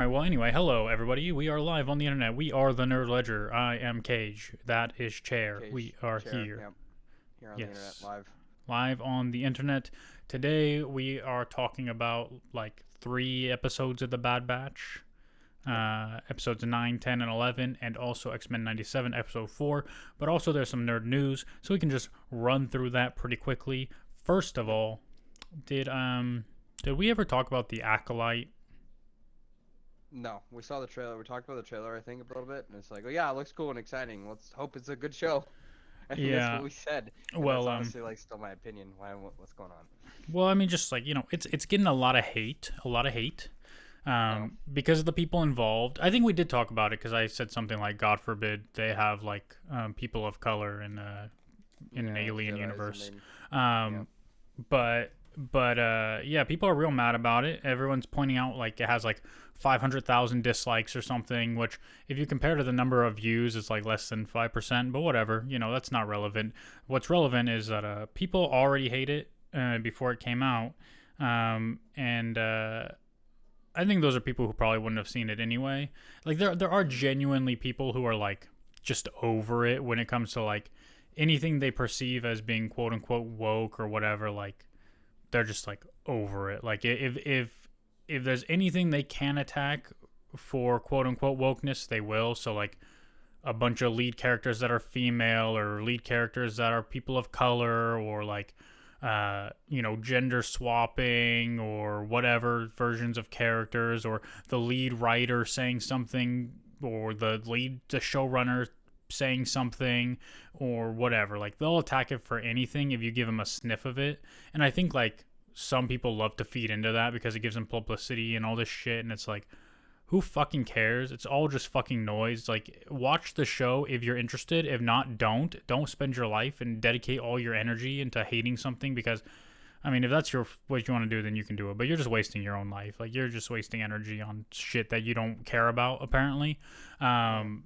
All right, well, anyway, hello, everybody. We are live on the internet. We are the Nerd Ledger. I am Cage. That is Chair. We Cage are chair. here. Yep. Here on the internet Yes. live. Live on the internet. Today, we are talking about like 3 episodes of The Bad Batch. Yep. Episodes 9, 10, and 11, and also X-Men 97, episode 4. But also, there's some nerd news, so we can just run through that pretty quickly. First of Yep. all, did we ever talk about the Acolyte? No, we saw the trailer. We talked about the trailer, I think, a little bit, and it's like, oh yeah, it looks cool and exciting. Let's hope it's a good show. I think that's what Yeah. we said, and that's Well, honestly like still my opinion. What's going on? I mean, just like it's getting a lot of hate, Oh, because of the people involved. I think we did talk about it because I said something like, "God forbid they have like people of color in an yeah, alien Jedi's the universe." main. Yeah. Um, but yeah, people are real mad about it. Everyone's pointing out like it has like 500,000 dislikes or something, which if you compare to the number of views, it's like less than 5%. But whatever, that's not relevant. What's relevant is that people already hate it before it came out, and I think those are people who probably wouldn't have seen it anyway. Like there are genuinely people who are like just over it when it comes to like anything they perceive as being quote unquote woke or whatever. Like they're just like over it. Like if there's anything they can attack for quote unquote wokeness, they will. So like a bunch of lead characters that are female or lead characters that are people of color or like gender swapping or whatever versions of characters or the lead writer saying something or the showrunner saying something or whatever. Like they'll attack it for anything if you give them a sniff of it. And I think like some people love to feed into that because it gives them publicity and all this shit. And it's like, who fucking cares? It's all just fucking noise. Like, watch the show if you're interested. If not, don't. Don't spend your life and dedicate all your energy into hating something because, I mean, if that's what you want to do, then you can do it. But you're just wasting your own life. Like, you're just wasting energy on shit that you don't care about, apparently. Yeah. Um,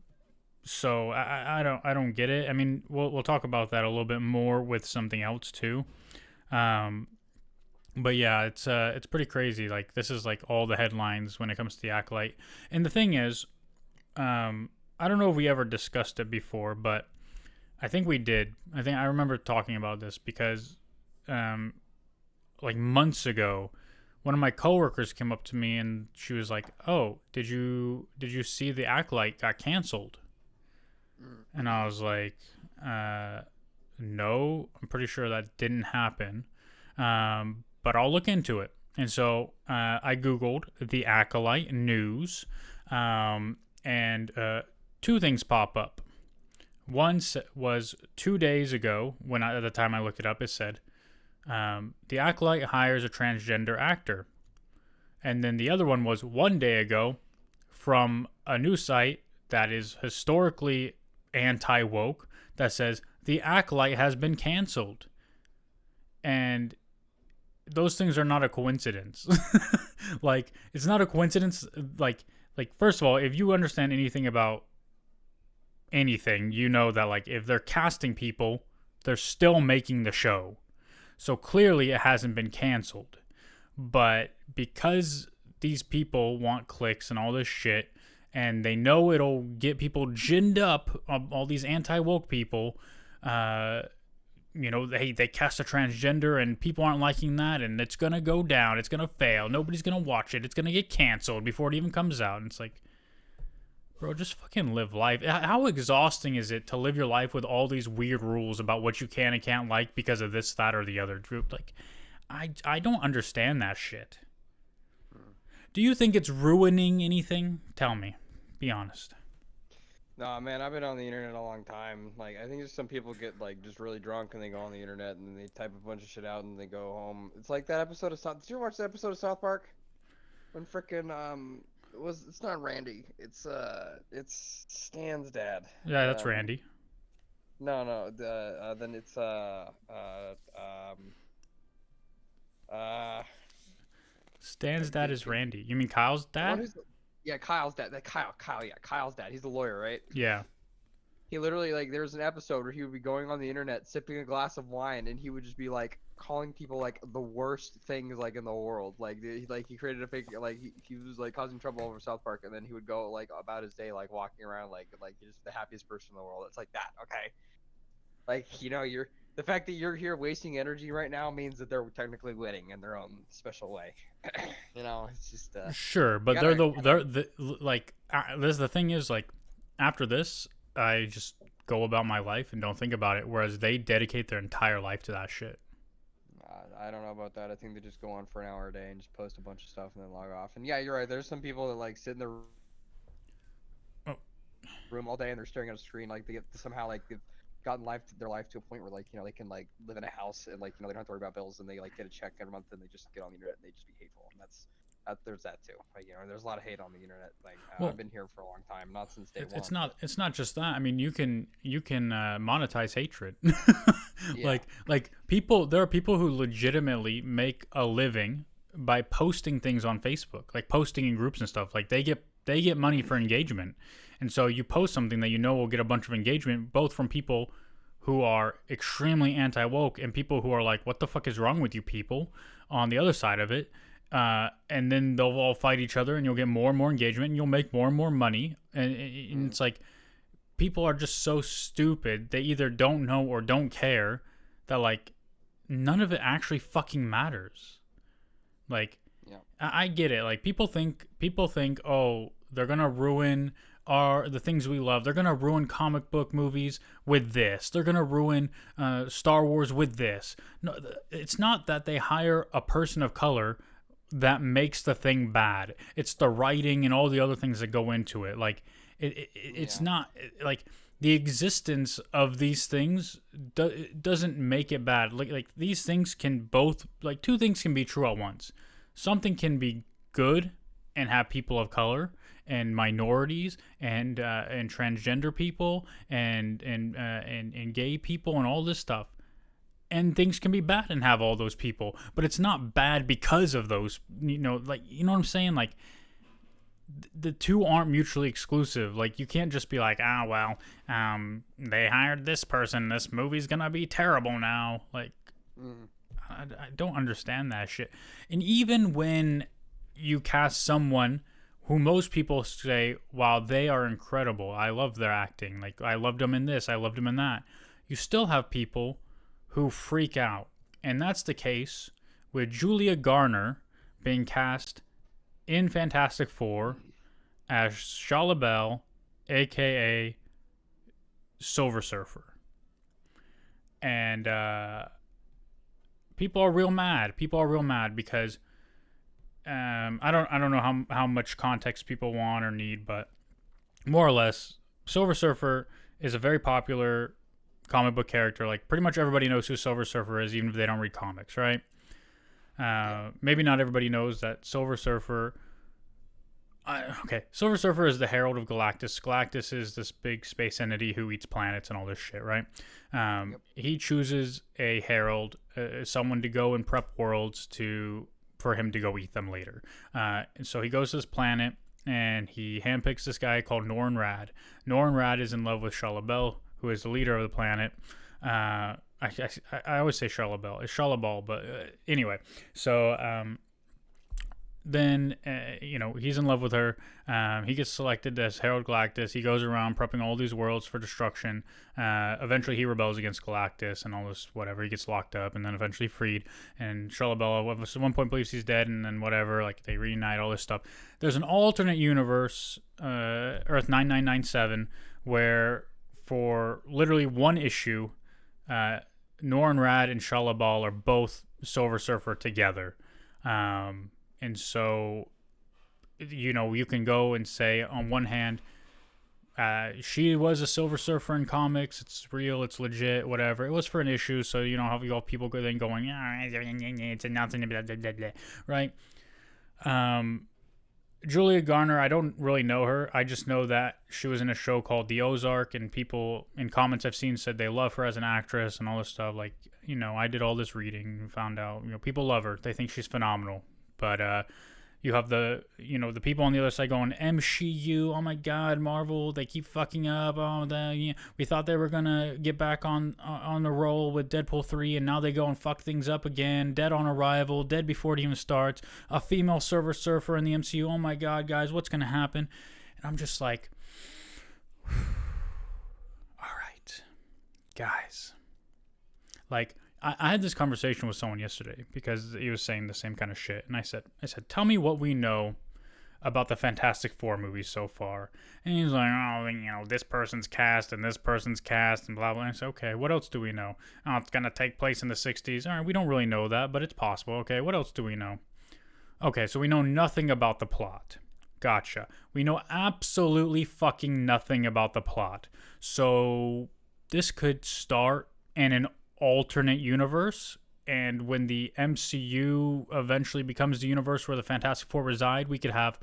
so I don't get it. I mean, we'll talk about that a little bit more with something else too. Um, but yeah, it's pretty crazy. Like this is like all the headlines when it comes to the Acolyte. And the thing is, I don't know if we ever discussed it before, but I think we did. I think I remember talking about this because, um, like months ago, one of my coworkers came up to me and she was like, "Oh, did you see the Acolyte got canceled?" Mm. And I was like, uh, "No, I'm pretty sure that didn't happen." But I'll look into it. And so I Googled the Acolyte news, and two things pop up. One was 2 days ago, at the time I looked it up, it said, the Acolyte hires a transgender actor. And then the other one was 1 day ago from a news site that is historically anti woke that says, the Acolyte has been canceled. And those things are not a coincidence. Like it's not a coincidence. Like first of all, if you understand anything about anything, you know that like if they're casting people, they're still making the show. So clearly it hasn't been canceled. But because these people want clicks and all this shit, and they know it'll get people ginned up, all these anti woke people, uh, they cast a transgender and people aren't liking that and it's gonna go down, it's gonna fail, nobody's gonna watch it, it's gonna get canceled before it even comes out. And it's like, bro, just fucking live life. How exhausting is it to live your life with all these weird rules about what you can and can't like because of this, that, or the other group? Like, I don't understand that shit. Mm. Do you think it's ruining anything? Tell me, be honest. No, man, I've been on the internet a long time. Like, I think just some people get like just really drunk and they go on the internet and they type a bunch of shit out and they go home. It's like that episode of South. Did you watch the episode of South Park when frickin' it's not Randy. It's Stan's dad. Yeah, that's Randy. No, no. Then it's uh Stan's dad the, is Randy. You mean Kyle's the one dad? yeah, Kyle's dad. That Kyle, yeah, Kyle's dad. He's the lawyer, right? Yeah. He literally like there was an episode where he would be going on the internet sipping a glass of wine and he would just be like, calling people like the worst things like in the world. Like like he created a fake like he was like causing trouble over South Park, and then he would go like about his day like walking around like he's the happiest person in the world. It's like that, okay? Like you're the fact that you're here wasting energy right now means that they're technically winning in their own special way. It's just Sure, you but gotta they're the like this the thing is like after this I just go about my life and don't think about it, whereas they dedicate their entire life to that shit. I don't know about that. I think they just go on for an hour a day and just post a bunch of stuff and then log off. And yeah, you're right. There's some people that like sit in their Oh, room all day and they're staring at a screen. Like they get somehow like they've gotten their life to a point where like they can like live in a house and like they don't have to worry about bills and they like get a check every month and they just get on the internet and they just be hateful. And there's that too. Like, there's a lot of hate on the internet. Like well, I've been here for a long time, not since day one. it's not just that. I mean, you can monetize hatred. Yeah. Like people, there are people who legitimately make a living by posting things on Facebook, like posting in groups and stuff. Like they get money for engagement, and so you post something that you know will get a bunch of engagement, both from people who are extremely anti woke and people who are like, "What the fuck is wrong with you people?" On the other side of it. And then they'll all fight each other, and you'll get more and more engagement, and you'll make more and more money. And it's like people are just so stupid. They either don't know or don't care that like none of it actually fucking matters. Like, Yeah. I get it. Like people think, oh, they're gonna ruin the things we love. They're gonna ruin comic book movies with this. They're gonna ruin Star Wars with this. No, it's not that they hire a person of color that makes the thing bad. It's the writing and all the other things that go into it. Like it's not like the existence of these things doesn't make it bad. Like these things can both, like, two things can be true at once. Something can be good and have people of color and minorities and transgender people and gay people and all this stuff, and things can be bad and have all those people, but it's not bad because of those, like, you know what I'm saying? Like, the two aren't mutually exclusive. Like, you can't just be like, they hired this person, this movie's gonna be terrible now. Like, I don't understand that shit. And even when you cast someone who most people say, wow, they are incredible, I love their acting, like, I loved them in this, I loved them in that, you still have people who freak out. And that's the case with Julia Garner being cast in Fantastic Four as Shala Bell, aka Silver Surfer. And people are real mad. People are real mad because I don't know how much context people want or need, but more or less, Silver Surfer is a very popular comic book character. Like, pretty much everybody knows who Silver Surfer is, even if they don't read comics, right? Maybe not everybody knows that Silver Surfer. Silver Surfer is the Herald of Galactus. Galactus is this big space entity who eats planets and all this shit, right? He chooses a herald, someone to go and prep worlds for him to go eat them later. And so he goes to this planet and he handpicks this guy called Norrin Rad. Norrin Rad is in love with Shala Bell, who is the leader of the planet. I always say Shala Bell. It's Shala Ball, but anyway. So then, he's in love with her. He gets selected as Herald Galactus. He goes around prepping all these worlds for destruction. Eventually, he rebels against Galactus and all this whatever. He gets locked up and then eventually freed. And Shala Bell at one point believes he's dead, and then whatever. Like, they reunite, all this stuff. There's an alternate universe, Earth 9997, where for literally one issue, Norrin Rad and Shala Ball are both Silver Surfer together. And so, you can go and say, on one hand, she was a Silver Surfer in comics. It's real. It's legit. Whatever. It was for an issue. So, how you all people go then going, it's nothing, blah, blah, blah, blah, right? Julia Garner, I don't really know her. I just know that she was in a show called The Ozark, and people in comments I've seen said they love her as an actress and all this stuff. Like, I did all this reading and found out, people love her. They think she's phenomenal. But, You have the people on the other side going MCU. Oh my God, Marvel, they keep fucking up. Oh, we thought they were gonna get back on the roll with Deadpool 3, and now they go and fuck things up again. Dead on arrival, dead before it even starts. A female Silver Surfer in the MCU. Oh my God, guys, what's gonna happen? And I'm just like, all right, guys, like. I had this conversation with someone yesterday because he was saying the same kind of shit, and I said, tell me what we know about the Fantastic Four movies so far. And he's like, oh, this person's cast and this person's cast and blah blah. And I said, okay, what else do we know? Oh, it's gonna take place in the '60s. All right, we don't really know that, but it's possible. Okay, what else do we know? Okay, so we know nothing about the plot. Gotcha. We know absolutely fucking nothing about the plot. So this could start in an alternate universe, and when the MCU eventually becomes the universe where the Fantastic Four reside, we could have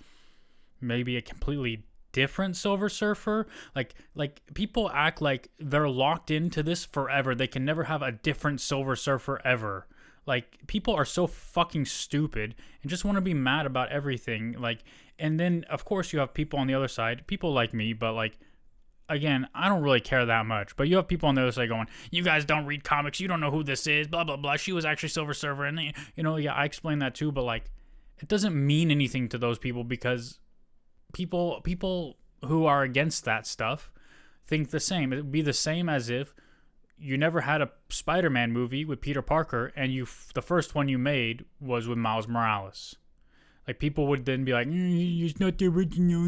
maybe a completely different Silver Surfer. Like people act like they're locked into this forever. They can never have a different Silver Surfer ever. Like, people are so fucking stupid and just want to be mad about everything. Like, and then of course you have people on the other side, people like me, but like, again, I don't really care that much, but you have people on the other side going, you guys don't read comics, you don't know who this is, blah, blah, blah. She was actually Silver Surfer, and, yeah, I explained that too, but, like, it doesn't mean anything to those people because people who are against that stuff think the same. It would be the same as if you never had a Spider-Man movie with Peter Parker, and the first one you made was with Miles Morales. Like, people would then be like, it's not the original,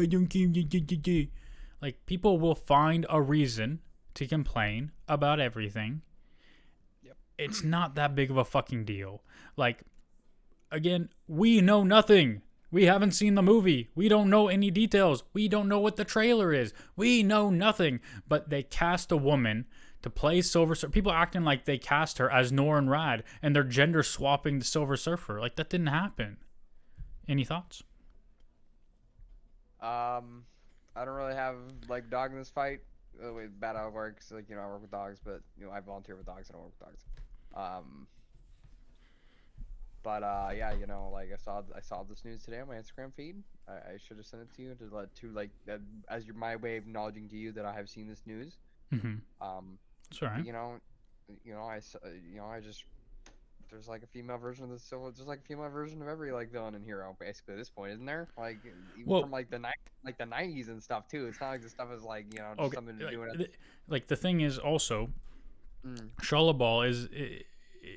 I don't care. Like, people will find a reason to complain about everything. Yep. It's not that big of a fucking deal. Like, again, we know nothing. We haven't seen the movie. We don't know any details. We don't know what the trailer is. We know nothing. But they cast a woman to play Silver Surfer. People acting like they cast her as Norrin Rad, and they're gender swapping the Silver Surfer. Like, that didn't happen. Any thoughts? I don't really have like dog in this fight. Bad how it works. Like, I work with dogs, but I volunteer with dogs. I don't work with dogs. But yeah, like I saw this news today on my Instagram feed. I should have sent it to you as my way of acknowledging to you that I have seen this news. Mm-hmm. It's all right. I just there's like a female version of the Silver. There's like a female version of every like villain and hero basically at this point, isn't there? Like even from like the 90s and stuff too. It's not like this stuff is like just something to do with it. Like the thing is also, Shalabal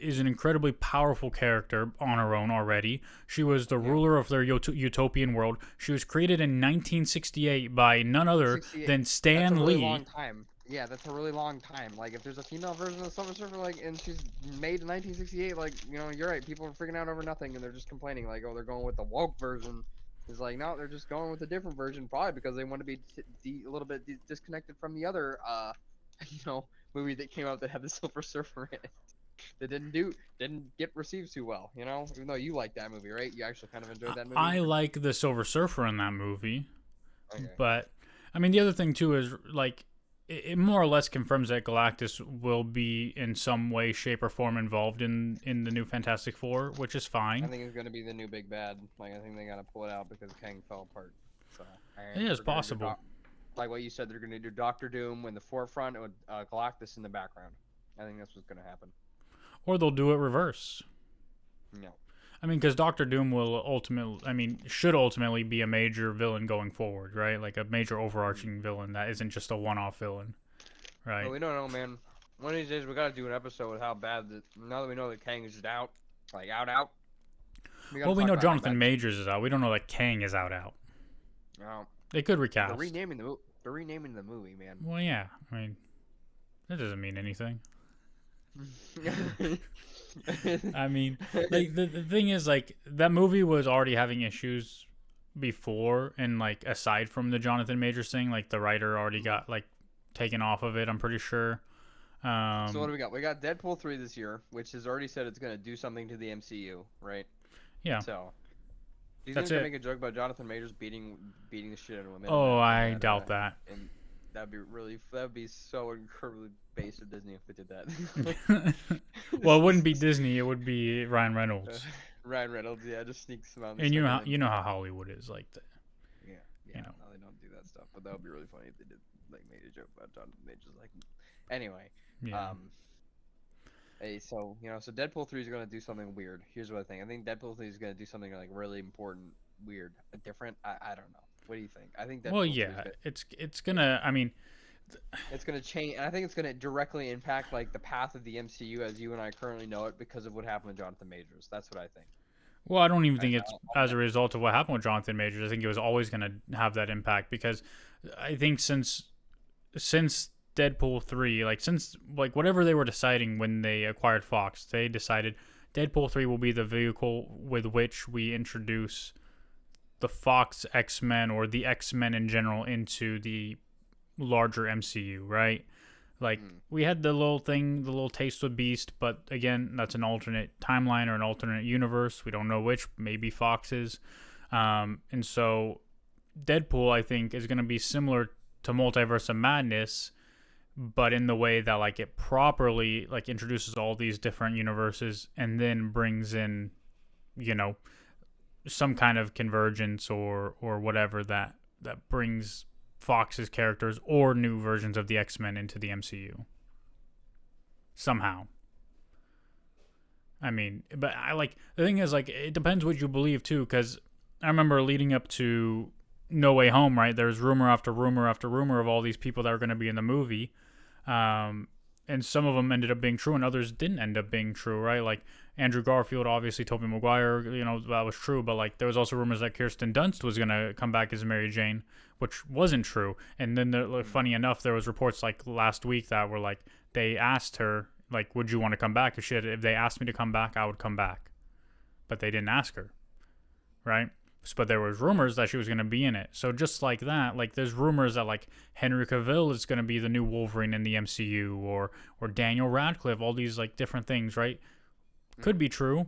is an incredibly powerful character on her own already. She was the ruler of their utopian world. She was created in 1968 by none other than Stan Lee. That's a really long time. Yeah, that's a really long time. Like, if there's a female version of the Silver Surfer, like, and she's made in 1968, like, you're right. People are freaking out over nothing, and they're just complaining, like, oh, they're going with the woke version. It's like, no, they're just going with a different version, probably because they want to be a little bit disconnected from the other, movie that came out that had the Silver Surfer in it. That didn't get received too well, Even though you like that movie, right? You actually kind of enjoyed that movie. I like the Silver Surfer in that movie, okay. But I mean, the other thing too is like it more or less confirms that Galactus will be in some way, shape, or form involved in the new Fantastic Four, which is fine. I think it's gonna be the new big bad. Like, I think they gotta pull it out because Kang fell apart. So it is possible. Like what you said, they're gonna do Doctor Doom in the forefront and Galactus in the background. I think that's what's gonna happen. Or they'll do it reverse. No. I mean, because Doctor Doom should ultimately be a major villain going forward, right? Like a major overarching villain that isn't just a one-off villain, right? Well, we don't know, man. One of these days we gotta do an episode with how bad now that we know that Kang is just out, like out. Well, we know Jonathan Majors is out. We don't know that Kang is out. No. They could recast. They're renaming the movie, man. Well, yeah. I mean, that doesn't mean anything. I mean, like the thing is, like, that movie was already having issues before, and like aside from the Jonathan Majors thing, like the writer already got like taken off of it, I'm pretty sure. So what do we got? We got Deadpool 3 this year, which has already said it's gonna do something to the MCU, right? Yeah. So he's That's gonna it. make a joke about Jonathan Majors beating the shit out of women. Oh, I doubt that. And that'd be so incredibly base of Disney if it did that. Well, it wouldn't be Disney. It would be Ryan Reynolds. Ryan Reynolds, yeah, just sneaks him out in the And second they you know meet. how Hollywood is like that. Yeah, You yeah. know. No, they don't do that stuff. But that would be really funny if they did like made a joke about Jonathan Majors. Like, anyway, Yeah. um, hey, so so Deadpool 3 is gonna do something weird. Here's what I think. I think Deadpool 3 is gonna do something like really important, weird, different. I don't know. What do you think? I think Well, Deadpool 3 is yeah. gonna It's gonna. I mean, it's gonna change, and I think it's gonna directly impact like the path of the MCU as you and I currently know it because of what happened with Jonathan Majors. That's what I think. well, I don't even I, think it's as a result of what happened with Jonathan Majors. I think it was always gonna have that impact because I think since Deadpool 3, like since like whatever they were deciding when they acquired Fox, they decided Deadpool 3 will be the vehicle with which we introduce the Fox X-Men or the X-Men in general into the larger MCU, right? Like mm, we had the little thing, the little taste with Beast, but again, that's an alternate timeline or an alternate universe. We don't know which, maybe Fox's. And so Deadpool, I think, is going to be similar to Multiverse of Madness, but in the way that like it properly like introduces all these different universes and then brings in, you know, some kind of convergence or whatever that brings Fox's characters or new versions of the X-Men into the MCU somehow. I mean, but I like the thing is like it depends what you believe too, because I remember leading up to No Way Home, right? There's rumor after rumor after rumor of all these people that are going to be in the movie, um, and some of them ended up being true, and others didn't end up being true, right? Like Andrew Garfield, obviously Tobey Maguire, that was true, but like there was also rumors that Kirsten Dunst was going to come back as Mary Jane, which wasn't true. And then, like, mm. funny enough, there was reports like last week that were like they asked her like, "Would you want to come back?" If they asked me to come back, I would come back, but they didn't ask her, right? But there was rumors that she was going to be in it. So just like that, like there's rumors that like Henry Cavill is going to be the new Wolverine in the MCU, or Daniel Radcliffe, all these like different things, right? Could be true.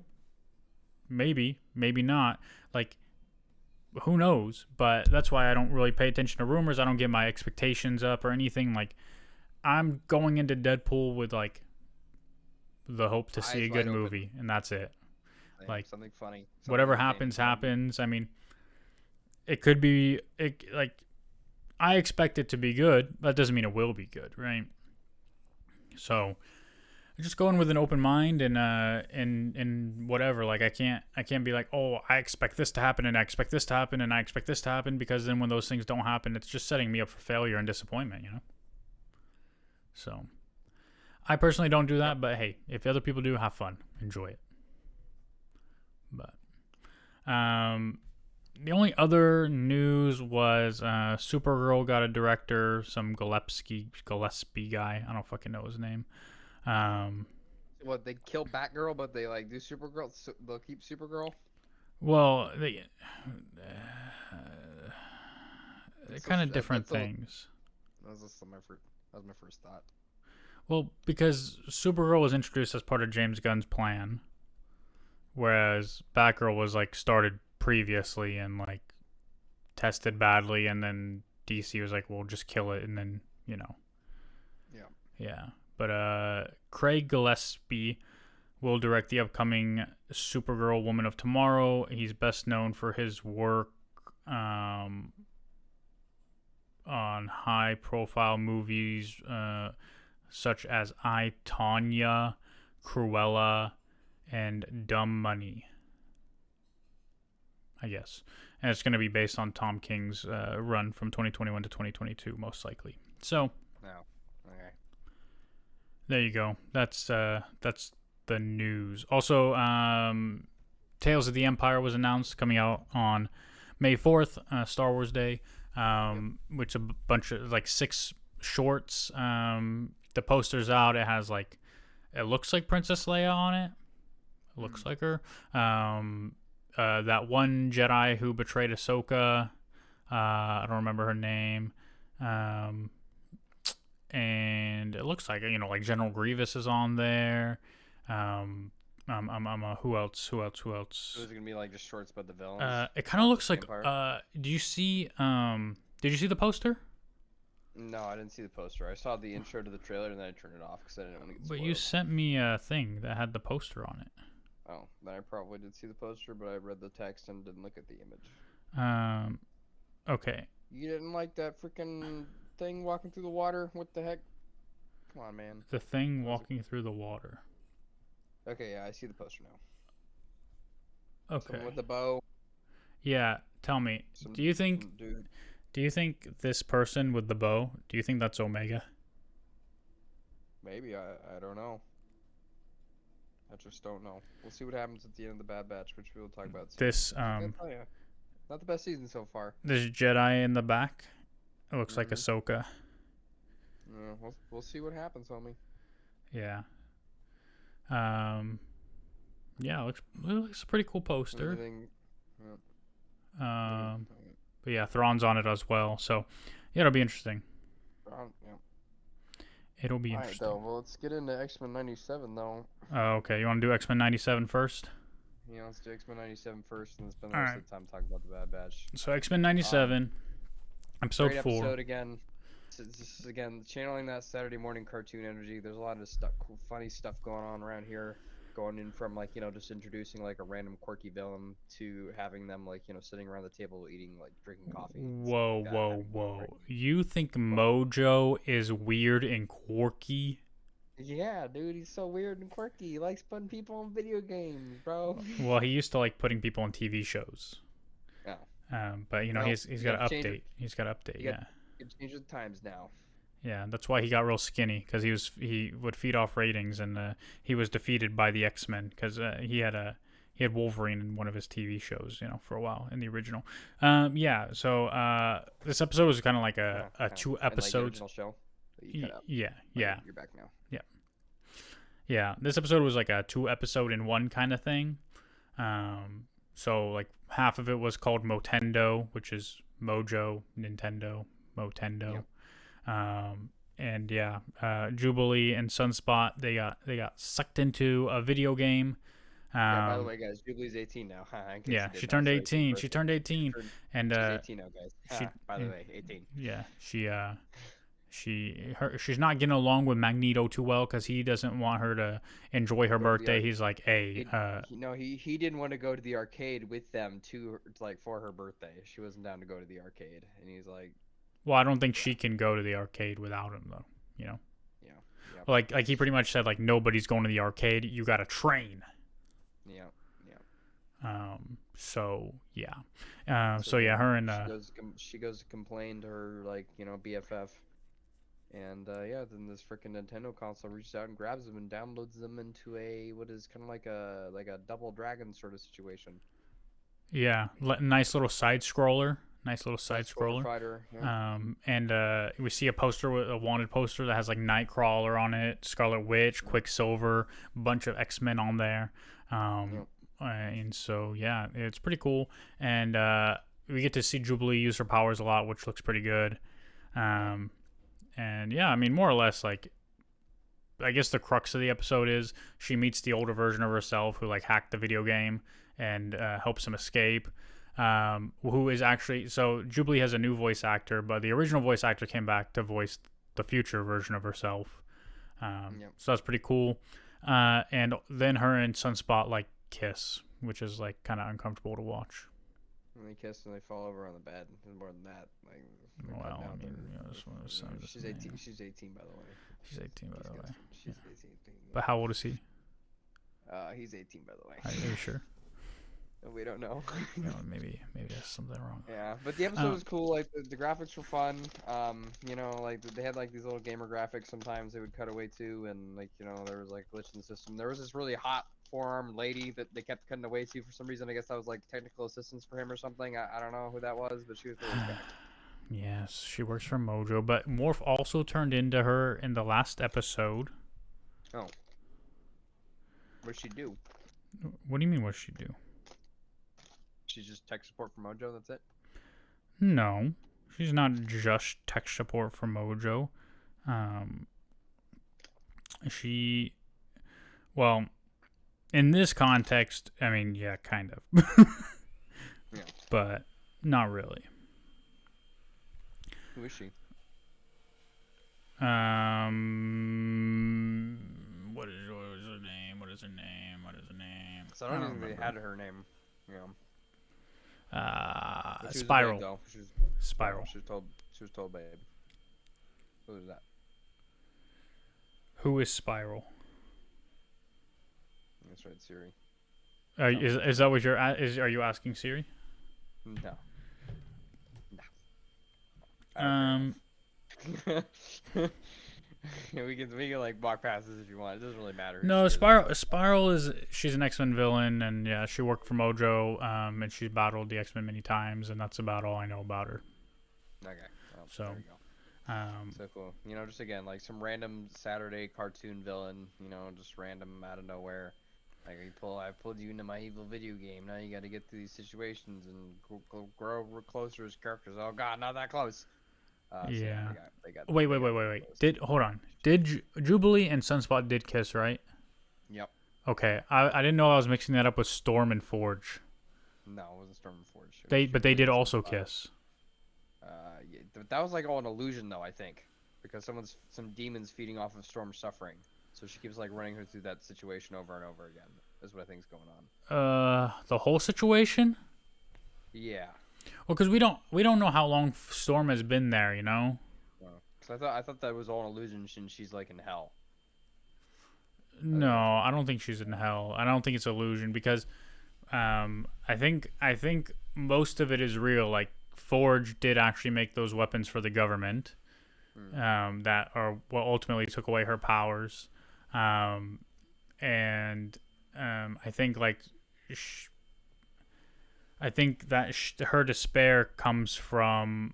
Maybe, maybe not. Like who knows? But that's why I don't really pay attention to rumors. I don't get my expectations up or anything. Like I'm going into Deadpool with like the hope to see Eyes a good wide open. movie, and that's it. Like Something funny, something whatever entertaining. happens, happens. I mean, it could be it like I expect it to be good. That doesn't mean it will be good, right? So just go in with an open mind and whatever. Like I can't be like, oh, I expect this to happen and I expect this to happen and I expect this to happen, because then when those things don't happen, it's just setting me up for failure and disappointment. So I personally don't do Yep. that, but hey, if other people do, have fun, enjoy it. But the only other news was Supergirl got a director, some Gillespie guy. I don't fucking know his name. Um, What, they kill Batgirl, but they like do Supergirl. They'll keep Supergirl. well, they're That's kind just, of different that's a, things. that was just that was my first thought. Well, because Supergirl was introduced as part of James Gunn's plan, whereas Batgirl was like started previously and like tested badly, and then DC was like, "Well, just kill it," and then Yeah. yeah. But Craig Gillespie will direct the upcoming Supergirl Woman of Tomorrow. He's best known for his work on high-profile movies such as I, Tonya, Cruella, and Dumb Money, I guess. And it's going to be based on Tom King's run from 2021 to 2022, most likely. So No. Okay. there you go. That's the news. Also, Tales of the Empire was announced, coming out on May 4th, Star Wars Day, which a bunch of like 6 shorts. The poster's out. It has like, it looks like Princess Leia on it. It looks like her. That one Jedi who betrayed Ahsoka. I don't remember her name. And it looks like like General Grievous is on there. Who else? So is it gonna be like just shorts about the villains? It kind of looks The like. Empire? Do you see? Did you see the poster? No, I didn't see the poster. I saw the intro to the trailer and then I turned it off because I didn't want to get But spoiled. you sent me a thing that had the poster on it. Oh, then I probably did see the poster, but I read the text and didn't look at the image. Um, okay. You didn't like that freaking thing walking through the water? What the heck? Come on, man. The thing That was walking through the water. okay, yeah, I see the poster now. Someone Okay. with a bow. Yeah, tell me. Some, Do you think some dude. do you think this person with the bow, do you think that's Omega? Maybe, I don't know. I just don't know. We'll see what happens at the end of the Bad Batch, which we'll talk about soon. This I gotta tell ya, not the best season so far. this Jedi in the back. It looks like Mm-hmm. Ahsoka. Yeah, we'll see what happens, homie. Yeah. Um yeah, it looks a pretty cool poster. Anything? Um but yeah, Thrawn's on it as well. So yeah, it'll be interesting. Yeah. It'll be Alright, interesting. though. Well, let's get into X-Men 97, though. Okay, you want to do X-Men 97 first? Yeah, let's do X-Men 97 first, and spend the All rest right. of the time talking about the Bad Batch. So X-Men 97, episode Great 4. episode again. This is again channeling that Saturday morning cartoon energy. There's a lot of stuff, cool, funny stuff going on around here. Going in from like just introducing like a random quirky villain to having them like sitting around the table eating like drinking coffee. Whoa, Like that, whoa, having whoa. drinking. You think Mojo is weird and quirky? Yeah, dude, he's so weird and quirky. He likes putting people in video games, bro. Well, he used to like putting people in TV shows. Yeah. But Well, he's you got to gotta change update. it. He's got to update. You Yeah. You can change the times now. Yeah, that's why he got real skinny, because he would feed off ratings, and he was defeated by the X-Men because he had Wolverine in one of his TV shows, for a while in the original. Yeah, so this episode was kind of like a two And, like, the episodes. original show that you cut out. Yeah, Oh, yeah, You're back now. yeah. This episode was like a 2 episode in one kind of thing. So like half of it was called Motendo, which is Mojo, Nintendo, Motendo. Yep. And yeah, Jubilee and Sunspot they got sucked into a video game. Yeah, by the way, guys, Jubilee's 18 now. In case Yeah, you didn't she know, turned so 18. She turned 18, She's and 18 now, guys. she- By the way, 18. yeah, she's not getting along with Magneto too well because he doesn't want her to enjoy her Go to the birthday. He's like, hey, He didn't want to go to the arcade with them for her birthday. She wasn't down to go to the arcade, and he's like, well, I don't think she can go to the arcade without him though. yeah. Like he pretty much said, like, nobody's going to the arcade. You got to train. Yeah. So yeah. So yeah, her and she goes to complain to her BFF, and then this freaking Nintendo console reaches out and grabs them and downloads them into what is kind of like a double dragon sort of situation. yeah, nice little side scroller. Fighter. Yeah. And we see a poster with a wanted poster that has like Nightcrawler on it, Scarlet Witch, Quicksilver, a bunch of X-Men on there. And so yeah, it's pretty cool. And we get to see Jubilee use her powers a lot, which looks pretty good. And yeah, I mean, more or less, like, I guess the crux of the episode is she meets the older version of herself who like hacked the video game and helps him escape. Who is actually, so Jubilee has a new voice actor, but the original voice actor came back to voice the future version of herself. So that's pretty cool. And then her and Sunspot like kiss, which is like kind of uncomfortable to watch. And they kiss and they fall over on the bed. And more than that, Well, I mean, this one is she's 18. She's 18, by the way. She's 18, by the way. She's 18. But how old is he? He's 18, by the way. Are you sure? We don't know. Maybe there's something wrong. Yeah, but the episode was cool. Like the graphics were fun. Like they had like these little gamer graphics. Sometimes they would cut away to, and there was like glitch in the system. There was this really hot four-armed lady that they kept cutting away to for some reason. I guess that was like technical assistance for him or something. I don't know who that was, but she was really stacked. Yes, she works for Mojo, but Morph also turned into her in the last episode. Oh. What'd she do? What do you mean, what'd she do? She's just tech support for Mojo, that's it? No, she's not just tech support for Mojo. Well, in this context, I mean, yeah, kind of. Yeah. But not really. Who is she? What is her name? I I don't don't even think they remember. had her name. You know, but she was a babe Spiral. though. She was Spiral. Spiral. She was told. She was told babe. Who was that? Who is Spiral? That's right, Siri. Tell me. Is that what are you asking Siri? No. No. All right, Um, fair enough. we can like walk past this if you want. It doesn't really matter who she no, is. Spiral is she's an X-Men villain, and yeah, she worked for Mojo, and she's battled the X-Men many times, and that's about all I know about her. Okay. Well, So, there we go. um, So cool. Just again like some random Saturday cartoon villain. Just random out of nowhere. Like I pulled you into my evil video game. Now you got to get through these situations and grow closer as characters. Oh God, not that close. So yeah, yeah. they got Wait. close. Did hold on? Did Jubilee and Sunspot did kiss, right? Yep. Okay, I didn't know I was mixing that up with Storm and Forge. No, it wasn't Stormforge. It was But they Jubilee did and also Sunspot. kiss. Yeah, that was like all an illusion though, I think, because some demons feeding off of Storm's suffering. So she keeps like running her through that situation over and over again. Is what I think is going on. The whole situation. Yeah. Well, because we don't know how long Storm has been there, you know. Because I thought that was all an illusion since she's like in hell. No, I don't think she's in hell. I don't think it's illusion because I think most of it is real. Like Forge did actually make those weapons for the government, that are what ultimately took away her powers, and I think like I think that her despair comes from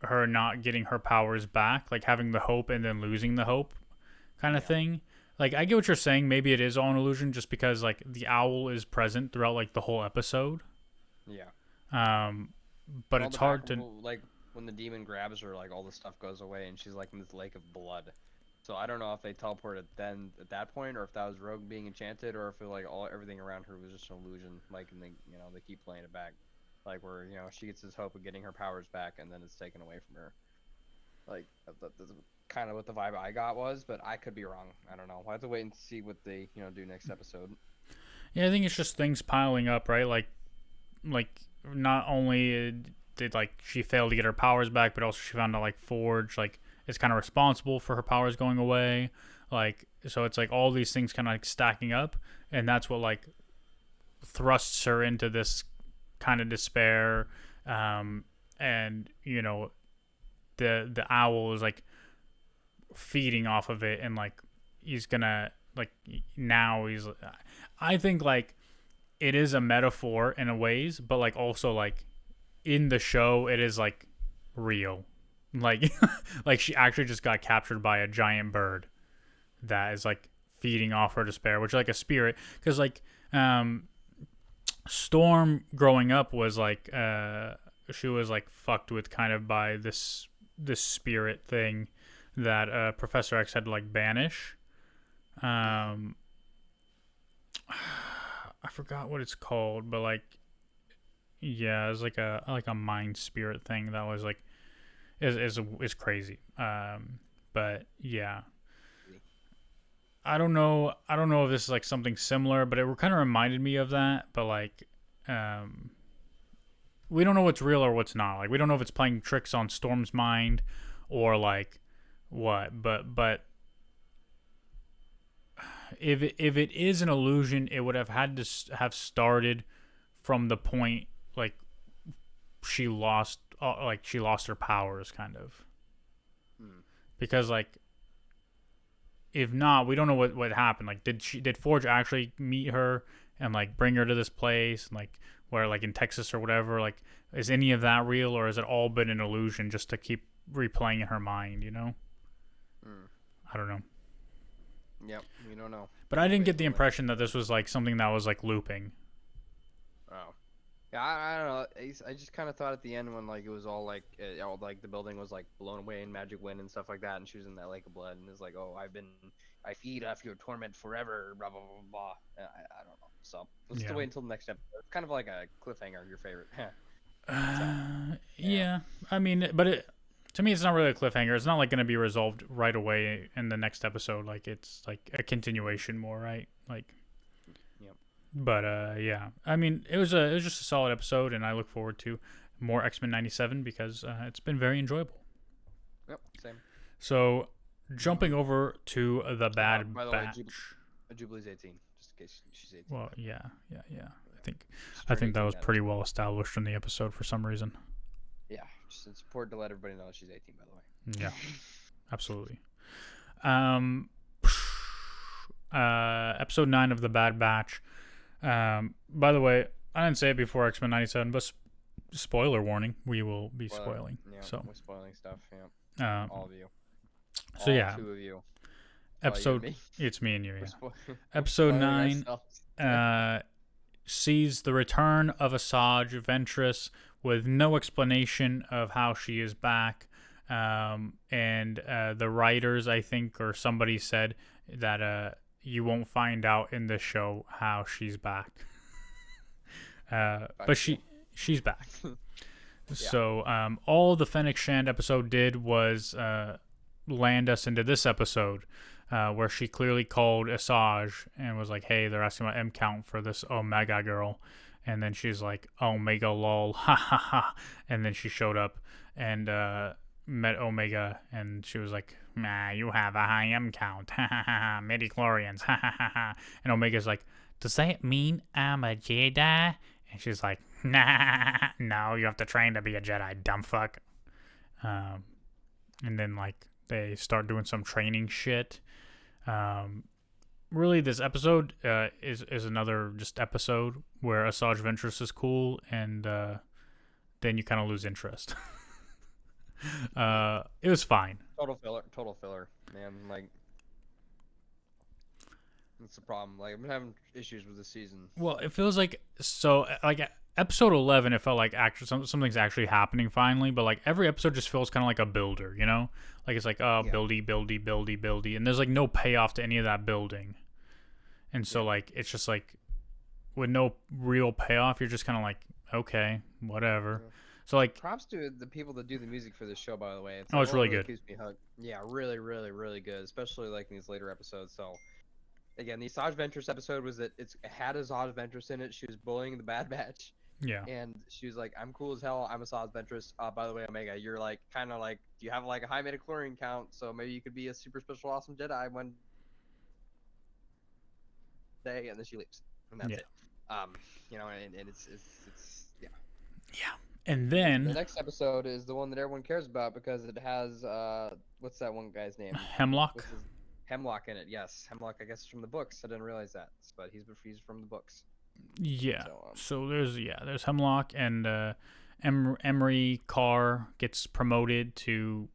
her not getting her powers back, like having the hope and then losing the hope, kind of Yeah. thing. Like I get what you're saying. Maybe it is all an illusion, just because like the owl is present throughout like the whole episode. Yeah. Um, but And all it's the back hard to. like when the demon grabs her, like all the stuff goes away and she's like in this lake of blood. So I don't know if they teleported then at that point, or if that was Rogue being enchanted, or if it, like everything around her was just an illusion. Like and they keep playing it back, like where she gets this hope of getting her powers back and then it's taken away from her. Like that's kind of what the vibe I got was, but I could be wrong. I don't know. We'll have to wait and see what they do next episode. Yeah, I think it's just things piling up, right? Like not only did like she fail to get her powers back, but also she found out like Forge like is kind of responsible for her powers going away. Like so, it's like all these things kind of like stacking up, and that's what like thrusts her into this kind of despair. And the owl is like feeding off of it, and like he's gonna like now he's. I think like it is a metaphor in a ways, but like also like in the show it is like real. Like like she actually just got captured by a giant bird that is like feeding off her despair, which is like a spirit. Because like Storm growing up was like she was like fucked with kind of by this spirit thing that Professor X had to like banish. I forgot what it's called, but like yeah, it's like a mind spirit thing that was like is crazy. But yeah, I don't know. I don't know if this is like something similar, but it kind of reminded me of that. But like, we don't know what's real or what's not. Like, we don't know if it's playing tricks on Storm's mind or like what. But if it is an illusion, it would have had to have started from the point like she lost her powers, kind of. Because like if not, we don't know what happened. Like did Forge actually meet her and like bring her to this place and like where like in Texas or whatever? Like is any of that real, or has it all been an illusion just to keep replaying in her mind, I don't know. Yep, we don't know. But I didn't get the impression that this was like something that was like looping. Oh. Yeah, I don't know. I just kind of thought at the end when like it was all like like the building was like blown away in magic wind and stuff like that, and she was in that lake of blood, and it's like, oh, I feed off your torment forever, blah blah blah blah. I don't know. So let's Yeah. still wait until the next episode. It's kind of like a cliffhanger. Your favorite? Yeah. I mean, but to me, it's not really a cliffhanger. It's not like going to be resolved right away in the next episode. Like it's like a continuation more, right? Like, Yep. But yeah, I mean, it was just a solid episode, and I look forward to more X-Men '97 because it's been very enjoyable. Yep, same. So jumping over to the Bad By the way, Batch. Jubilee's 18, just in case she's 18. Well, yeah, yeah, yeah. I think She's I turned think that 18 was now. pretty well established in the episode for some reason. Yeah, just it's important to let everybody know she's 18, by the way. Yeah, absolutely. Um, episode 9 of the Bad Batch. By the way, I didn't say it before X-Men '97, but spoiler warning: we will be spoiling. Yeah, So, we're spoiling stuff. Yeah, all of you. So All yeah, 2 of you. episode. Me. It's me and you. We're, Yeah. we're Episode spoiling 9 ourselves. sees the return of Asajj Ventress with no explanation of how she is back. And the writers, I think, or somebody said that you won't find out in the show how she's back. But she's back. So all the Fennec Shand episode did was land us into this episode, where she clearly called Asajj and was like, "Hey, they're asking about M count for this Omega girl," and then she's like, "Omega lol, ha ha ha," and then she showed up and met Omega, and she was like, "Nah, you have a high M count, ha ha ha, midichlorians, ha ha ha ha," and Omega's like, "Does that mean I'm a Jedi?" And she's like, "Nah, no, you have to train to be a Jedi, dumb fuck." And then like they start doing some training shit. Really, this episode is another just episode where Asajj Ventress is cool, and then you kind of lose interest. It was fine. Total filler, man. Like, that's the problem. Like, I've been having issues with this season. Well, it feels like episode 11. It felt like actually something's actually happening finally, but like every episode just feels kind of like a builder, you know? Like it's like buildy, and there's like no payoff to any of that building, and so like it's just like with no real payoff, you're just kind of like, okay, whatever. Yeah. So like, props to the people that do the music for this show, by the way. it's really good. Keeps me hooked. Yeah, really, really, really good, especially like in these later episodes. So, again, the Asajj Ventress episode was that it had Asajj Ventress in it. She was bullying the Bad Batch. Yeah. And she was like, "I'm cool as hell. I'm Asajj Ventress. By the way, Omega, you're like kind of like you have like a high midichlorian count, so maybe you could be a super special awesome Jedi one day." And then she leaves, and that's it. And it's yeah. Yeah. And then the next episode is the one that everyone cares about because it has what's that one guy's name? Hemlock. Hemlock in it. Yes, Hemlock. I guess is from the books. I didn't realize that, but he's from the books. Yeah. So there's Hemlock, and Emery Carr gets promoted to,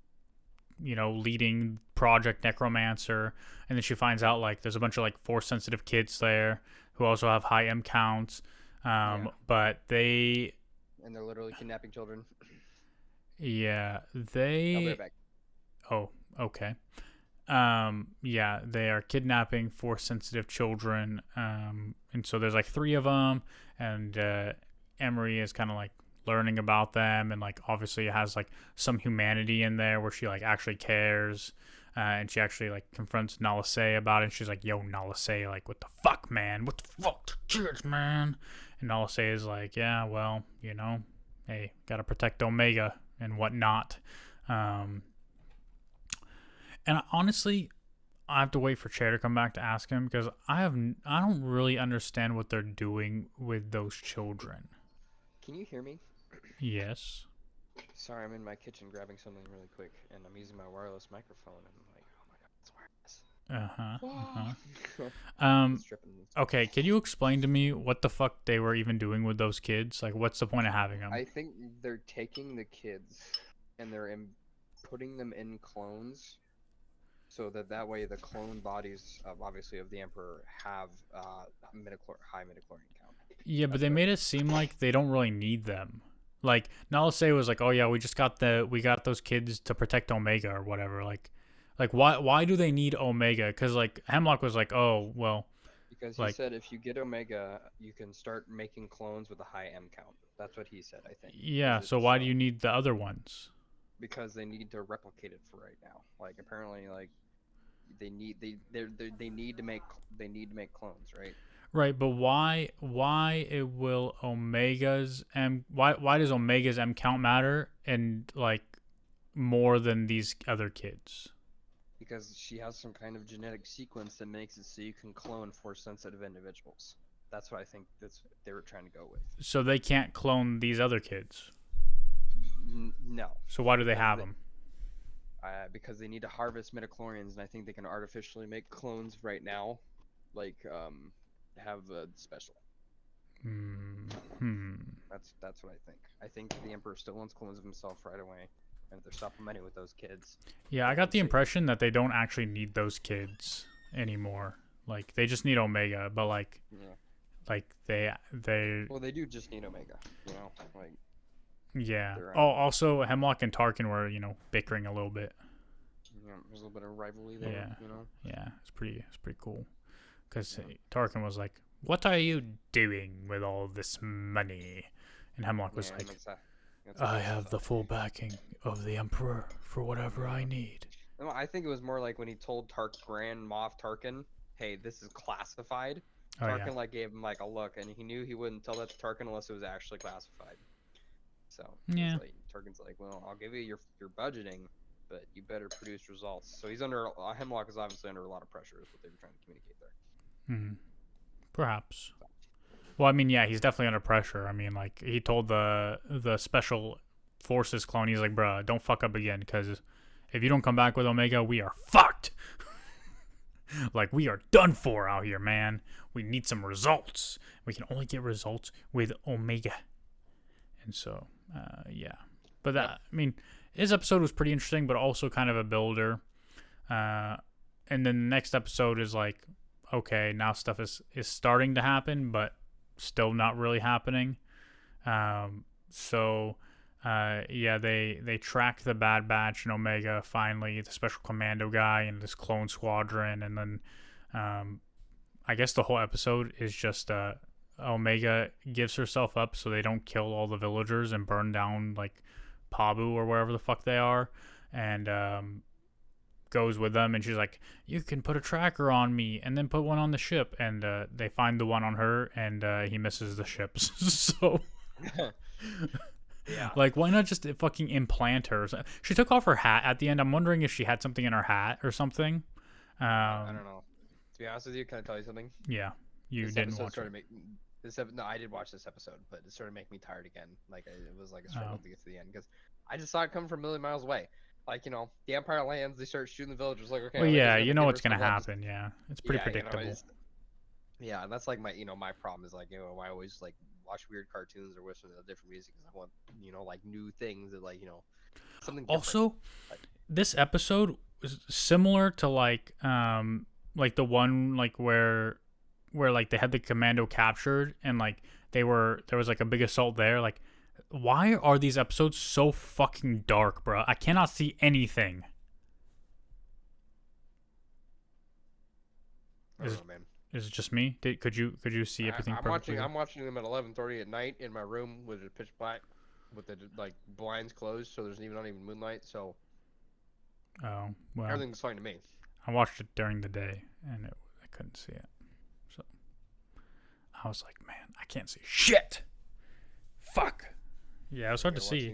leading Project Necromancer, and then she finds out like there's a bunch of like Force sensitive kids there who also have high M counts, but they. And they're literally kidnapping children. Yeah, I'll be right back. Oh, okay. Yeah, they are kidnapping Force-sensitive children. And so there's like 3 of them, and Emery is kind of like learning about them, and like obviously it has like some humanity in there where she like actually cares. And she actually like confronts Nala Se about it. And she's like, "Yo, Nala Se, like, what the fuck, man? What the fuck to kids, man?" And Nala Se is like, "Yeah, well, hey, gotta protect Omega and whatnot." And honestly, I have to wait for Chair to come back to ask him because I don't really understand what they're doing with those children. Can you hear me? Yes. Sorry, I'm in my kitchen grabbing something really quick, and I'm using my wireless microphone, and I'm like, oh my god, it's wireless. Okay, can you explain to me what the fuck they were even doing with those kids? Like, what's the point of having them? I think they're taking the kids, and they're putting them in clones, so that way the clone bodies, obviously of the Emperor, have high midichlorian count. Yeah, but they made it seem like they don't really need them. Like Nala Se was like, "Oh yeah, we got those kids to protect Omega or whatever." Like why do they need Omega? Because like Hemlock was like, "Oh well." Because he said if you get Omega, you can start making clones with a high M count. That's what he said, I think. Yeah. So why do you need the other ones? Because they need to replicate it for right now. Like apparently, like they need to make clones, right? Right, but why it will Omega's M why does Omega's M count matter and like more than these other kids? Because she has some kind of genetic sequence that makes it so you can clone force sensitive individuals. That's what I think that's what they were trying to go with. So they can't clone these other kids. No, So why do they have them? because they need to harvest midichlorians, and I think they can artificially make clones right now, like have a special. Hmm. That's what I think. I think the Emperor still wants clones of himself right away, and if they're supplementing with those kids. Yeah, I got the impression that they don't actually need those kids anymore. Like they just need Omega, but like Yeah. like they Well, they do just need Omega, like yeah. they're Oh, also Hemlock and Tarkin were, bickering a little bit. there's a little bit of rivalry there, Yeah, it's pretty cool. Cuz Tarkin was like, "What are you doing with all this money?" And Hemlock was like, "I have the full backing of the Emperor for whatever I need." No, I think it was more like when he told Grand Moff Tarkin, "Hey, this is classified." Oh yeah. Tarkin like gave him like a look, and he knew he wouldn't tell that to Tarkin unless it was actually classified. So Yeah. like, Tarkin's like, "Well, I'll give you your budgeting, but you better produce results." So he's under Hemlock is obviously under a lot of pressure, is what they were trying to communicate there. Perhaps. Well, I mean, yeah, he's definitely under pressure. I mean, like he told the special forces clone, he's like, "Bruh, don't fuck up again, because if you don't come back with Omega, we are fucked." Like we are done for out here, man. We need some results. We can only get results with Omega. And so, yeah. But that, I mean, his episode was pretty interesting, but also kind of a builder. And then the next episode is like, okay, now stuff is starting to happen, but still not really happening. So yeah, they track the Bad Batch and Omega finally, the special commando guy and this clone squadron, and then I guess the whole episode is just Omega gives herself up so they don't kill all the villagers and burn down like Pabu or wherever the fuck they are, and goes with them, and she's like, "You can put a tracker on me and then put one on the ship," and they find the one on her, and he misses the ships. So Yeah. like, why not just fucking implant her? She took off her hat at the end. I'm wondering if she had something in her hat or something. I don't know. To be honest with you, can I tell you something? Yeah, you This didn't episode watch started it. no, I did watch this episode, but it started making me tired again. Like it was like a struggle to get to the end because I just saw it coming from a million miles away. Like the Empire lands, they start shooting the villagers. Like, okay, Well, yeah, you know give what's her gonna some love, just- happen. Yeah, it's pretty predictable. yeah, and that's like my my problem is like I always like watch weird cartoons or listen to different music because I want like new things that like something different. Also, Like, this episode was similar to like the one like where like they had the commando captured, and like there was like a big assault there. Like, why are these episodes so fucking dark, bro? I cannot see anything. I don't know, man. Is it just me? Could you see everything perfectly? I'm watching them at 11:30 at night in my room with it pitch black, with the like blinds closed, so there's not even moonlight. So Oh well, everything's fine to me. I watched it during the day, and I couldn't see it. So I was like, man, I can't see shit. Fuck. Yeah, it was hard to see.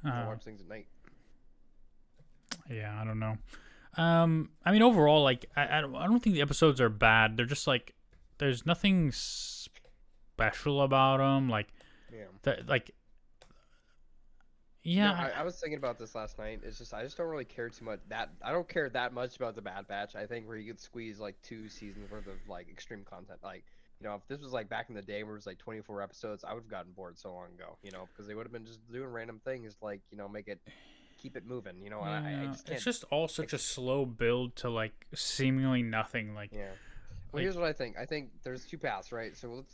Watch things at night. Yeah, I don't know. I mean, overall, like, I don't think the episodes are bad. They're just like, there's nothing special about them. Like, like, yeah. I was thinking about this last night. It's just I just don't really care too much. I don't care that much about the Bad Batch. I think where you could squeeze like 2 seasons worth of like extreme content. Like, if this was like back in the day where it was like 24 episodes, I would have gotten bored so long ago. Because they would have been just doing random things like keep it moving. Yeah, I just can't. It's just all such a slow build to like seemingly nothing. Like, yeah. Well, here's what I think. I think there's 2 paths, right? So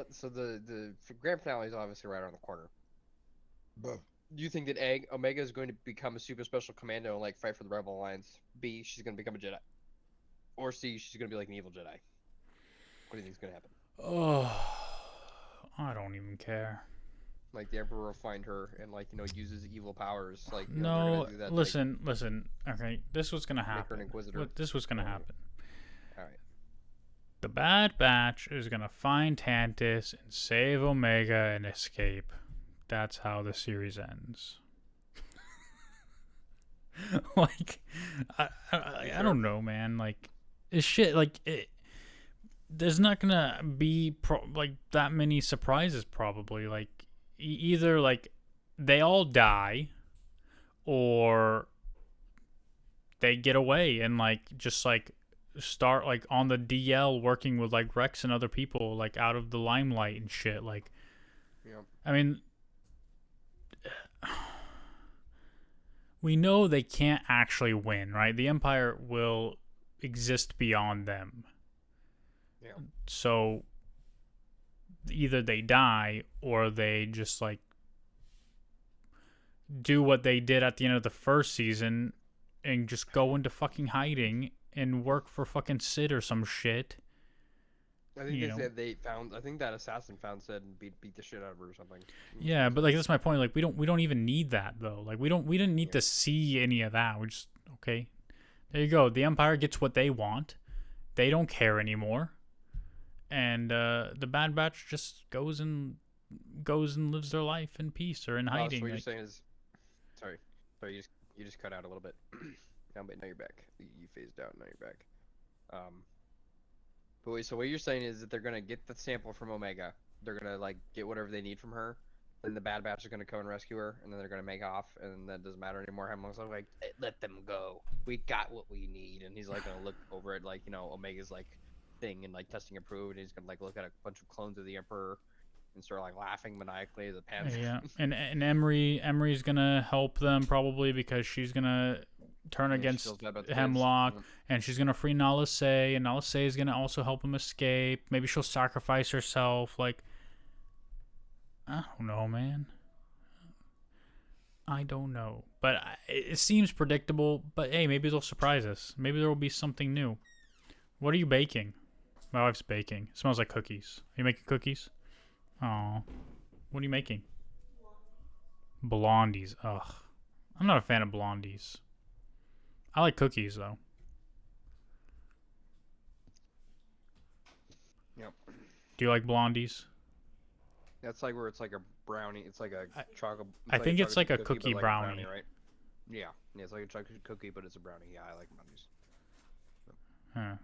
so the grand finale is obviously right around the corner. But do you think that Omega is going to become a super special commando and like fight for the Rebel Alliance? B, she's going to become a Jedi. Or C, she's going to be like an evil Jedi. What do you think is going to happen? Oh, I don't even care. Like the Emperor will find her and like uses evil powers. Like no, do that, listen. Okay, this was gonna make her happen. an Inquisitor. This was gonna happen. All right. The Bad Batch is gonna find Tantus and save Omega and escape. That's how the series ends. Like, I don't know, man. Like, it's shit. Like, there's not gonna be like that many surprises. Probably, like, either like they all die, or they get away and like just like start like on the DL working with like Rex and other people like out of the limelight and shit. Like, Yeah. I mean, we know they can't actually win, right? The Empire will exist beyond them. Yeah. So either they die or they just like do what they did at the end of the first season and just go into fucking hiding and work for fucking Sid or some shit. I think they said they found. I think that assassin found Sid and beat the shit out of her or something. Yeah, but like that's my point. Like we don't even need that though. Like we didn't need to see any of that. We just okay. There you go. The Empire gets what they want. They don't care anymore. And the Bad Batch just goes and lives their life in peace or in hiding. So what like, you're saying is, sorry, you just cut out a little bit. Now you're back. You phased out. Now you're back. But wait, so what you're saying is that they're gonna get the sample from Omega. They're gonna like get whatever they need from her. Then the Bad Batch is gonna come and rescue her, and then they're gonna make off, and that doesn't matter anymore. Hemlock's like, "Hey, let them go. We got what we need." And he's like gonna look over at like Omega's like thing and like testing approved, and he's gonna like look at a bunch of clones of the Emperor and start like laughing maniacally at the pants. Yeah, and Emery's gonna help them probably because she's gonna turn against Hemlock, and she's gonna free Nala Se, and Nala Se is gonna also help him escape. Maybe she'll sacrifice herself. Like, I don't know, man. I don't know, but it seems predictable. But hey, maybe they'll surprise us. Maybe there will be something new. What are you baking? My wife's baking. It smells like cookies. Are you making cookies? Oh, what are you making? Blondies. Ugh, I'm not a fan of blondies. I like cookies though. Yep. Do you like blondies? That's like where it's like a brownie. It's like a chocolate. I think it's like a cookie like brownie. right? Yeah. It's like a chocolate cookie, but it's a brownie. Yeah, I like brownies. Huh.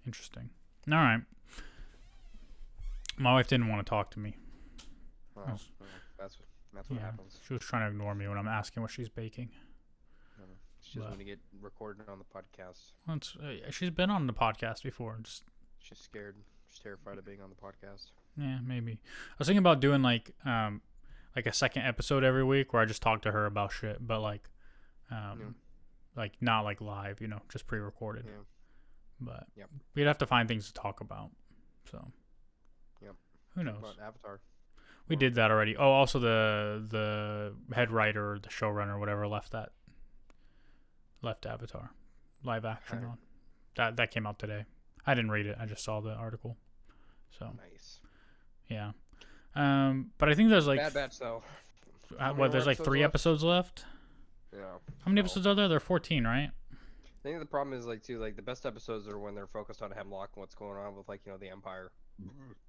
Interesting. All right. My wife didn't want to talk to me. Well, that's what happens. She was trying to ignore me when I'm asking what she's baking. She doesn't want to get recorded on the podcast. Well, she's been on the podcast before. She's scared. She's terrified of being on the podcast. Yeah, maybe. I was thinking about doing like a second episode every week where I just talk to her about shit, but like not like live, just pre-recorded. Yeah. But we'd have to find things to talk about. So. Yep. Who knows? About Avatar. We did that already. Oh, also the head writer, or the showrunner, whatever, left Avatar live action on. That came out today. I didn't read it. I just saw the article. So nice. Yeah. But I think there's like Bad Batch though. There's like 3 episodes left. Yeah. How many episodes are there? There are 14, right? I think the problem is like the best episodes are when they're focused on Hemlock and what's going on with the Empire.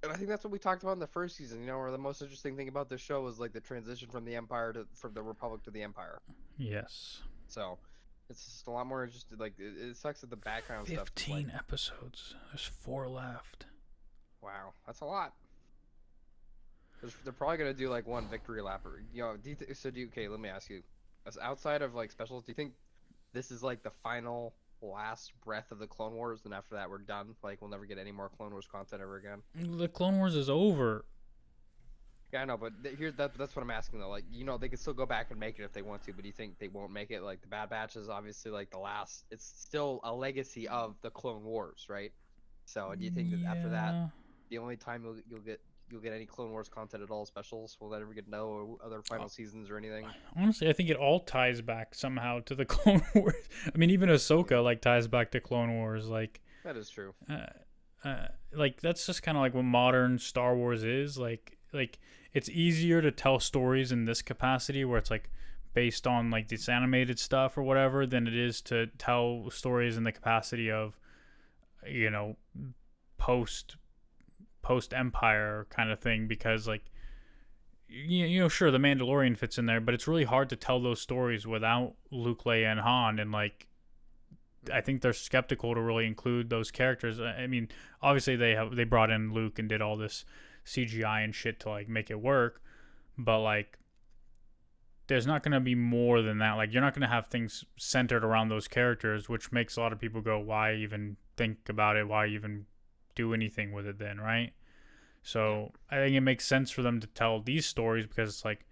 And I think that's what we talked about in the first season, where the most interesting thing about this show was like the transition from the Republic to the Empire. Yes. So it's just a lot more interesting. Like it sucks at the background 15 stuff. 15 episodes. There's 4 left. Wow, that's a lot. They're probably gonna do like one victory lap. Okay, let me ask you. As outside of like specials, do you think this is like the final last breath of the Clone Wars, and after that we're done? Like we'll never get any more Clone Wars content ever again? The Clone Wars is over. Yeah, I know, but that's what I'm asking though. Like, they could still go back and make it if they want to, but do you think they won't make it? Like the Bad Batch is obviously like the last. It's still a legacy of the Clone Wars, right? So do you think that after that, the only time you'll get any Clone Wars content at all, specials, will that ever get or other final seasons or anything? Honestly, I think it all ties back somehow to the Clone Wars. I mean, even Ahsoka like ties back to Clone Wars. Like that is true. Like that's just kind of like what modern Star Wars is. Like it's easier to tell stories in this capacity where it's like based on like this animated stuff or whatever than it is to tell stories in the capacity of you know, post post Empire kind of thing, because like sure, the Mandalorian fits in there, but it's really hard to tell those stories without Luke, Leia, and Han. And like, I think they're skeptical to really include those characters. I mean, obviously they brought in Luke and did all this CGI and shit to like make it work, but like, there's not going to be more than that. Like, you're not going to have things centered around those characters, which makes a lot of people go, why even think about it? Why even do anything with it then, right? So I think it makes sense for them to tell these stories, because it's like,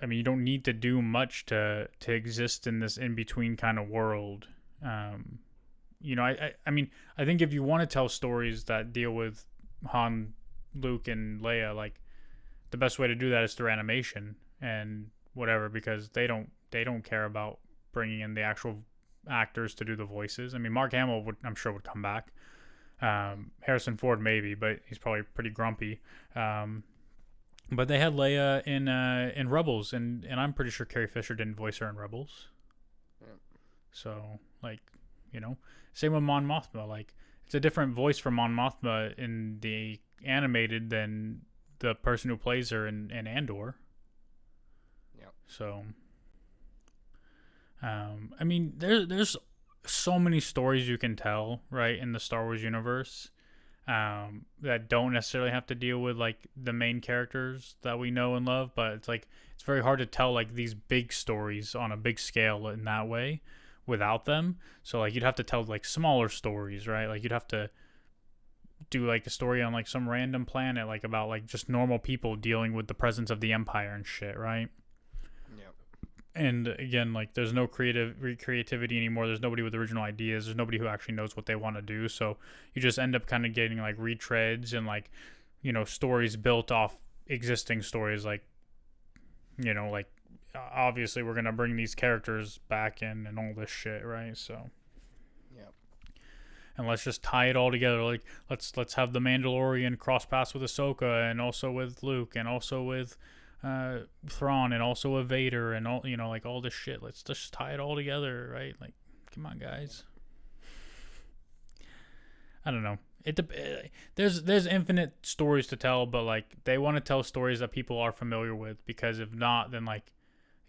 I mean, you don't need to do much to exist in this in between kind of world. I mean, I think if you want to tell stories that deal with Han, Luke, and Leia, like, the best way to do that is through animation and whatever, because they don't care about bringing in the actual actors to do the voices. I mean, Mark Hamill I'm sure would come back. Harrison Ford maybe, but he's probably pretty grumpy. But they had Leia in Rebels, and I'm pretty sure Carrie Fisher didn't voice her in Rebels. Yeah. So like, same with Mon Mothma. Like, it's a different voice for Mon Mothma in the animated than the person who plays her in Andor. Yep. So, I mean, there's so many stories you can tell, right, in the Star Wars universe, that don't necessarily have to deal with like the main characters that we know and love, but it's like, it's very hard to tell like these big stories on a big scale in that way without them. So like, you'd have to tell like smaller stories, right? Like, you'd have to do like a story on like some random planet, like about like just normal people dealing with the presence of the Empire and shit, right? Yep. And again, like, there's no creativity anymore. There's nobody with original ideas. There's nobody who actually knows what they want to do. So you just end up kind of getting like retreads and like, stories built off existing stories. Like, like, obviously we're gonna bring these characters back in and all this shit, right? So, Yep. and let's just tie it all together. Like, let's have the Mandalorian cross paths with Ahsoka, and also with Luke, and also with Thrawn, and also with Vader, and all, like, all this shit. Let's just tie it all together, right? Like, come on, guys. I don't know. There's infinite stories to tell, but like, they want to tell stories that people are familiar with, because if not, then like,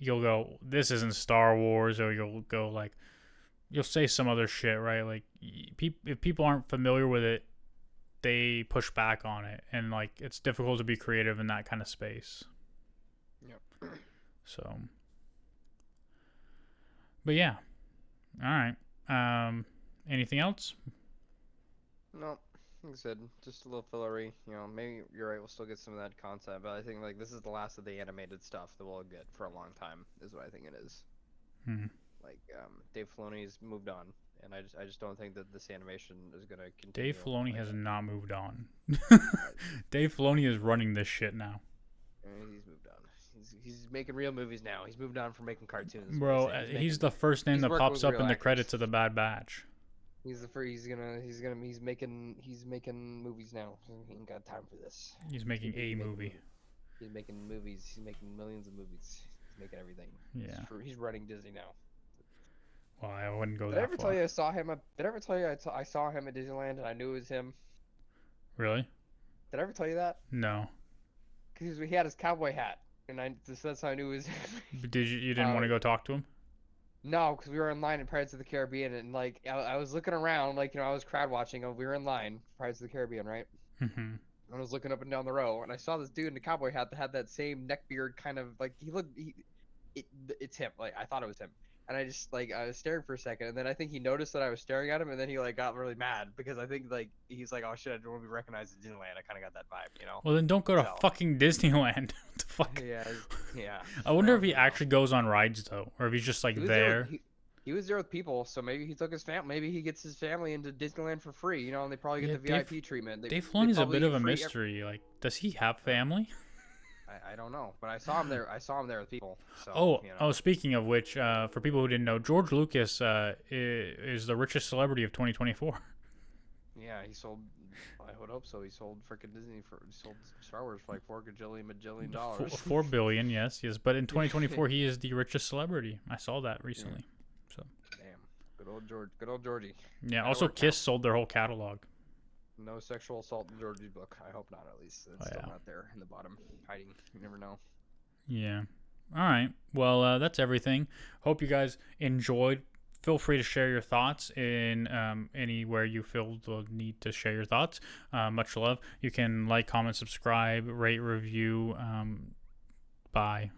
you'll go, this isn't Star Wars, or you'll go like, you'll say some other shit, right? Like, if people aren't familiar with it, they push back on it, and like, it's difficult to be creative in that kind of space. Yep. So, but yeah, all right. Anything else? No, like I said, just a little fillery. Maybe you're right. We'll still get some of that content, but I think like this is the last of the animated stuff that we'll get for a long time. Is what I think it is. Like, Dave Filoni's moved on, and I just don't think that this animation is gonna continue. Dave Filoni like has that. not moved on. Dave Filoni is running this shit now. He's moved on. He's making real movies now. He's moved on from making cartoons. Bro, he's the first name that pops up in the credits of the Bad Batch. He's the first. He's making movies now. He ain't got time for this. He's making a movie. He's making movies. He's making millions of movies. He's making everything. Yeah. He's running Disney now. Well, I wouldn't go Did that I ever far. tell you I saw him? Did I ever tell you I saw him at Disneyland and I knew it was him? Really? Did I ever tell you that? No. Because he had his cowboy hat, and that's how I knew it was him. But you didn't want to go talk to him? No, because we were in line in Pirates of the Caribbean, and like I was looking around, like, I was crowd watching, and we were in line Pirates of the Caribbean, right? Mm-hmm. I was looking up and down the row, and I saw this dude in a cowboy hat that had that same neckbeard kind of, like, it's him. Like, I thought it was him. And I just, like, I was staring for a second, and then I think he noticed that I was staring at him, and then he, like, got really mad, because I think, like, he's like, oh shit, I don't want to be recognized at Disneyland. I kind of got that vibe, Well, then don't go to fucking Disneyland. What the fuck? Yeah. I wonder if he actually goes on rides, though, or if he's just, like, there. He was there with people, so maybe he took his family. Maybe he gets his family into Disneyland for free, and they probably get the VIP treatment. Dave Filoni's a bit of a mystery. Like, does he have family? I don't know, but I saw him there. I saw him there with people. So, Speaking of which, for people who didn't know, George Lucas is the richest celebrity of 2024. Yeah, he sold. I would hope so. He sold freaking Disney he sold Star Wars for like $4 gajillion. $4 billion, yes. But in 2024, he is the richest celebrity. I saw that recently. Yeah. So. Damn, good old George. Good old Georgie. Yeah. Gotta Also, work now. Kiss sold their whole catalog. No sexual assault in Georgie's book. I hope not, at least. Oh, It's still yeah. not there in the bottom, hiding. You never know. Yeah. All right. Well, that's everything. Hope you guys enjoyed. Feel free to share your thoughts in anywhere you feel the need to share your thoughts. Much love. You can like, comment, subscribe, rate, review. Bye.